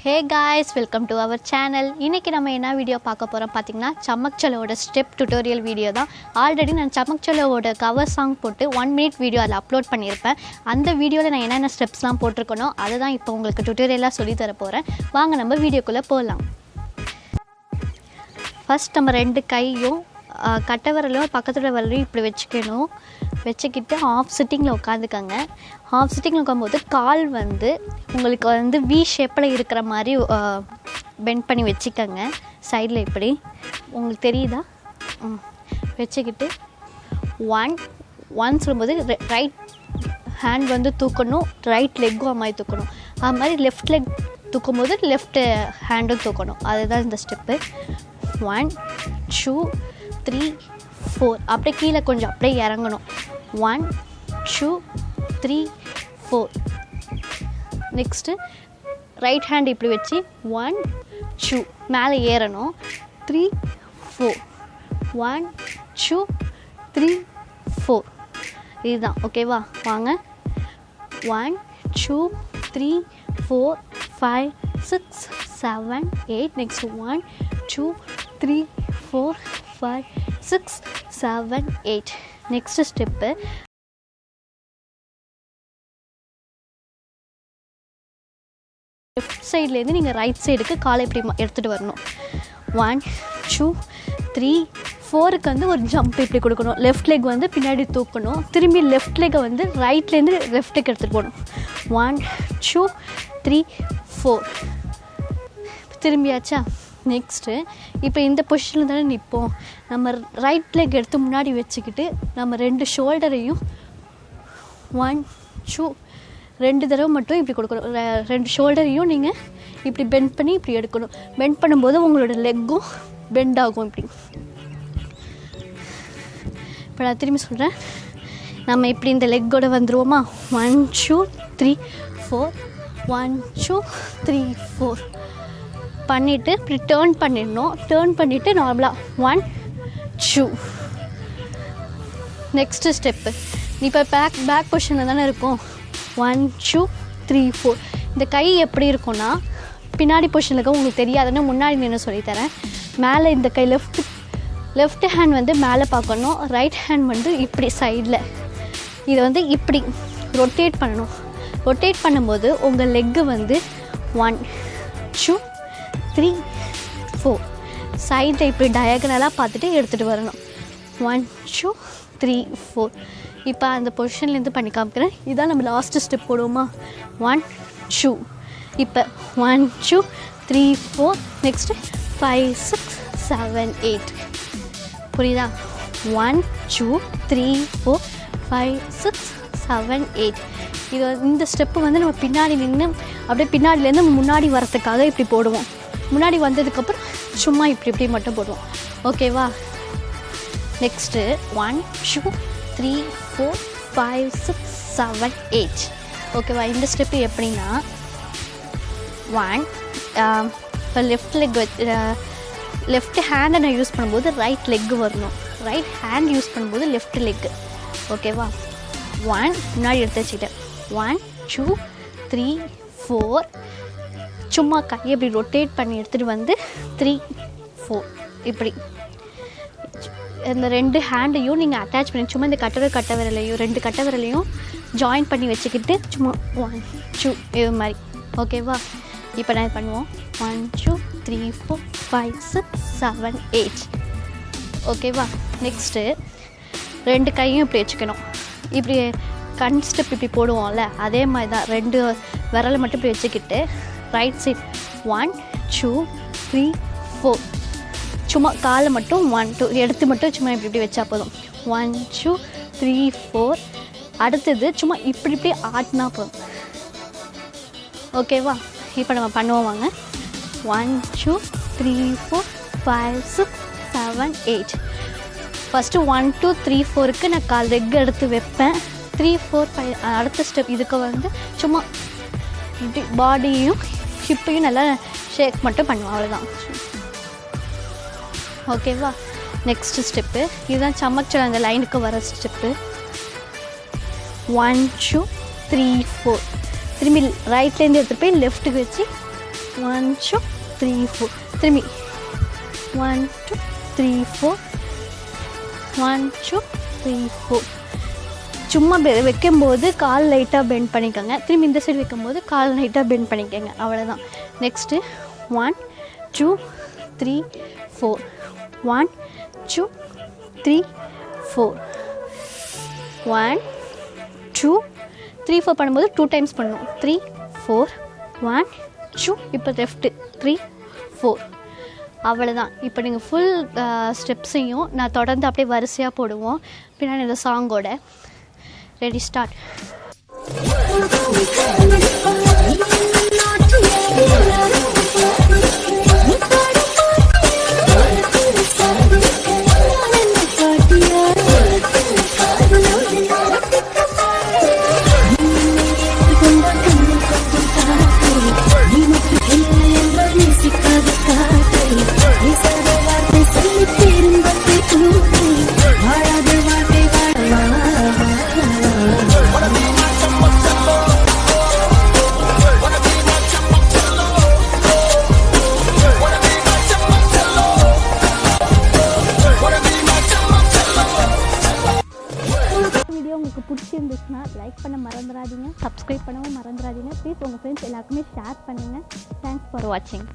Hey guys, welcome to our channel. இன்னைக்கு நம்ம என்ன வீடியோ பார்க்க போறோம் பாத்தீங்கன்னா Chammak Challo ஓட ஸ்டெப் டியூட்டோரியல் வீடியோ தான். ஆல்ரெடி நான் Chammak Challo ஓட கவர் சாங் போட்டு 1 minute வீடியோ அத அப்லோட் பண்ணிருப்பேன். அந்த வீடியோல நான் என்னென்ன ஸ்டெப்ஸ்லாம் போட்டுருக்கனோ அத தான் இப்போ உங்களுக்கு டியூட்டோரியலா சொல்லி தர போறேன். வாங்க நம்ம வீடியோக்குள்ள போலாம். ஃபர்ஸ்ட் நம்ம ரெண்டு கையும் கட்டை விரலும் பக்கத்துல விரலையும் இப்படி வெச்சுக்கணும். வெச்சிக்கிட்டு half sittingல உட்கார்ந்துக்கங்க. half sittingல உட்காரும்போது கால் வந்து உங்களுக்கு வந்து V ஷேப்ல இருக்கிற மாதிரி பெண்ட் பண்ணி வெச்சிக்கங்க. சைடுல இப்படி உங்களுக்கு தெரியுதா? வெச்சிக்கிட்டு 1 சொல்லும்போது ரைட் ஹேண்ட் வந்து தூக்கணும், ரைட் லெக்கும் அம்மாய் தூக்கணும். அது மாதிரி லெஃப்ட் லெக் தூக்கும்போது லெஃப்ட் ஹேண்டும் தூக்கணும். அதுதான் இந்த ஸ்டெப்பு. 1 2 3 4 அப்படியே கீழே கொஞ்சம் அப்படியே இறங்கணும். 1 2 3 4 நெக்ஸ்ட்டு ரைட் ஹேண்ட் இப்படி வச்சு 1 2 மேலே ஏறணும். 3 4 1 2 3 4 இதுதான். ஓகேவா? வாங்க. 1 2 3 4 5 6 7 8 நெக்ஸ்ட் 1 2 3 4 5 6 7 8 நெக்ஸ்ட் ஸ்டெப்பு லெஃப்ட் சைட்லேருந்து நீங்கள் ரைட் சைடுக்கு காலை இப்படி எடுத்துகிட்டு வரணும். 1 2 3 4க்கு வந்து ஒரு ஜம்ப் இப்படி கொடுக்கணும். லெஃப்ட் லெக் வந்து பின்னாடி தூக்கணும். திரும்பி லெஃப்ட் லெக்கை வந்து ரைட்லேருந்து லெஃப்ட்டுக்கு எடுத்துகிட்டு போகணும். 1 2 3 4 திரும்பியாச்சா? நெக்ஸ்ட்டு இப்போ இந்த பொசிஷனில் தானே நிற்போம். நம்ம ரைட் லெக் எடுத்து முன்னாடி வச்சுக்கிட்டு நம்ம ரெண்டு ஷோல்டரையும் 1 2 2 தடவை மட்டும் இப்படி கொடுக்கணும். ரெண்டு ஷோல்டரையும் நீங்கள் இப்படி பெண்ட் பண்ணி இப்படி எடுக்கணும். பெண்ட் பண்ணும்போது உங்களோட லெக்கும் பெண்ட் ஆகும். இப்படி இப்போ நான் திரும்பி சொல்கிறேன். நம்ம இப்படி இந்த லெக்கோட வந்துடுவோமா? 1 2 3 4 1 2 3 4 பண்ணிவிட்டு இப்படி டேர்ன் பண்ணிடணும். டேர்ன் பண்ணிவிட்டு நார்மலாக 1 2 நெக்ஸ்ட்டு ஸ்டெப்பு. இப்போ பேக் பொசிஷனில் தானே இருக்கும். 1 2 3 4 இந்த கை எப்படி இருக்கும்னா பின்னாடி பொசிஷனில் இருக்க உங்களுக்கு தெரியாதுன்னு முன்னாடி நின்று சொல்லித்தரேன். மேலே இந்த கை லெஃப்ட் ஹேண்ட் வந்து மேலே பார்க்கணும். ரைட் ஹேண்ட் வந்து இப்படி சைடில் இதை வந்து இப்படி ரொட்டேட் பண்ணணும். ரொட்டேட் பண்ணும்போது உங்கள் லெக்கு வந்து 1 2 3 4 சைடில் இப்படி டயகனலாக பார்த்துட்டு எடுத்துகிட்டு வரணும். 1 2 3 4 இப்போ அந்த பொசிஷன்லேருந்து பண்ணி காமிக்கிறேன். இதான் நம்ம லாஸ்ட்டு ஸ்டெப் போடுவோமா? 1 2 இப்போ 1 2 3 4 நெக்ஸ்ட்டு 5 6 7 8 புரியுதா? 1 2 3 4 5 6 7 8 இது இந்த ஸ்டெப்பு வந்து நம்ம பின்னாடி நின்று அப்படியே பின்னாடிலேருந்து முன்னாடி வரத்துக்காக இப்படி போடுவோம். முன்னாடி வந்ததுக்கப்புறம் சும்மா இப்படி மட்டும் போடுவோம். ஓகேவா? நெக்ஸ்ட்டு 1 2 3 4 5 6 7 8 ஓகேவா? இந்த ஸ்டெப்பு எப்படின்னா 1 இப்போ லெஃப்ட் லெக் லெஃப்ட் ஹேண்டை நான் யூஸ் பண்ணும்போது ரைட் லெக்கு வரணும். ரைட் ஹேண்ட் யூஸ் பண்ணும்போது லெஃப்ட் லெக்கு. ஓகேவா? 1 முன்னாடி எடுத்து வச்சுக்கிட்டேன். 1 2 3 4 சும்மா கையை இப்படி ரொட்டேட் பண்ணி எடுத்துகிட்டு வந்து 3 4 இப்படி இந்த ரெண்டு ஹேண்டையும் நீங்கள் அட்டாச் பண்ணி சும்மா இந்த கட்டை விரலையும் ரெண்டு கட்டை விரலையும் ஜாயின் பண்ணி வச்சுக்கிட்டு சும்மா 1 2 இது மாதிரி. ஓகேவா? இப்போ நான் பண்ணுவோம். 1 2 3 4 5 6 7 8 ஓகேவா? நெக்ஸ்ட்டு ரெண்டு கையும் இப்படி வச்சுக்கணும். இப்படி கண் ஸ்டெப் இப்படி போடுவோம்ல அதே மாதிரி தான். ரெண்டு விரலை மட்டும் இப்படி வச்சுக்கிட்டு ரைட் சைட் 1 2 3 4 சும்மா காலை மட்டும் 1 2 எடுத்து மட்டும் சும்மா இப்படி வச்சா போதும். 1 2 3 4 அடுத்தது சும்மா இப்படி ஆட்டினா போதும். ஓகேவா? இப்போ நம்ம பண்ணுவோம் வாங்க. 1 2 3 4 5 6 7 8 ஃபஸ்ட்டு 1 2 3 4க்கு நான் கால் லெக் எடுத்து வைப்பேன். 3 4 5 அடுத்த ஸ்டெப் இதுக்கு வந்து சும்மா இப்படி பாடியும் ஹிப்பையும் நல்லா ஷேக் மட்டும் பண்ணுவோம். அவ்வளோதான். ஓகேவா? நெக்ஸ்ட் ஸ்டெப்பு இதுதான் சம்மக் சல்லோ அந்த லைனுக்கு வர ஸ்டெப்பு. 1 2 3 4 திரும்பி ரைட்லேருந்து எடுத்துகிட்டு போய் லெஃப்ட்டுக்கு வச்சு 1 2 3 4 திரும்பி 1 2 3 4 1 2 3 4 சும்மா வைக்கும்போது கால் லைட்டாக பெண்ட் பண்ணிக்கோங்க. திரும்பி இந்த சைடு வைக்கும்போது கால் லைட்டாக பெண்ட் பண்ணிக்கோங்க. அவ்வளோதான். நெக்ஸ்ட்டு 1 2 3 4 1 2 3 4 1 2 3 4 பண்ணும்போது 2 டைம்ஸ் பண்ணணும். 3 4 1 2 இப்போ லெஃப்ட்டு 3 4 அவ்வளோதான். இப்போ நீங்கள் ஃபுல் ஸ்டெப்ஸையும் நான் தொடர்ந்து அப்படியே வரிசையாக போடுவோம் பின்னாடி இந்த சாங்கோட. Ready start. பிடிச்சிருந்துச்சுன்னா லைக் பண்ண மறந்துடாதீங்க, சப்ஸ்கிரைப் பண்ணவும் மறந்துடாதீங்க. ப்ளீஸ் உங்கள் ஃப்ரெண்ட்ஸ் எல்லாருக்குமே ஷேர் பண்ணுங்கள். தேங்க்ஸ் ஃபார் வாட்சிங்.